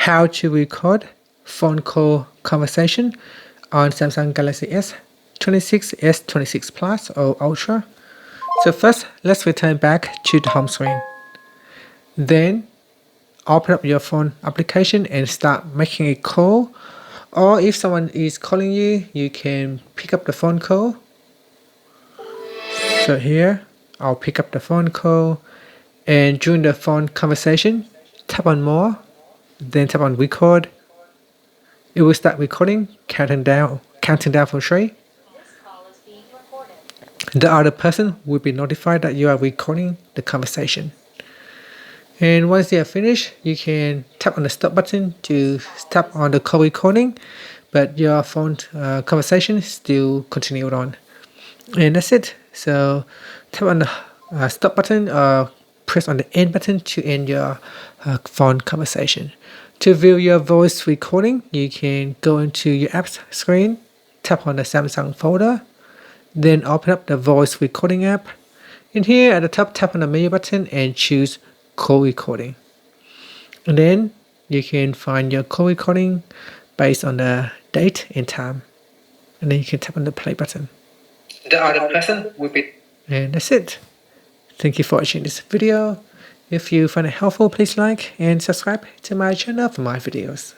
how to record phone call conversation on Samsung Galaxy S26, S26 Plus or Ultra. So first, let's return back to the home screen. Then open up your phone application and start making a call. Or if someone is calling you, you can pick up the phone call. So here, I'll pick up the phone call, and during the phone conversation, tap on more, then tap on record. It will start recording, counting down from 3. The other person will be notified that you are recording the conversation. And once they are finished, you can tap on the stop button to stop on the call recording, but your phone conversation still continued on. And that's it. So tap on the stop button or press on the end button to end your phone conversation. To view your voice recording, you can go into your apps screen, tap on the Samsung folder, then open up the voice recording app. In here at the top, tap on the menu button and choose call recording. And then you can find your call recording based on the date and time. And then you can tap on the play button. The other person will be. And that's it. Thank you for watching this video. If you find it helpful, please like and subscribe to my channel for more videos.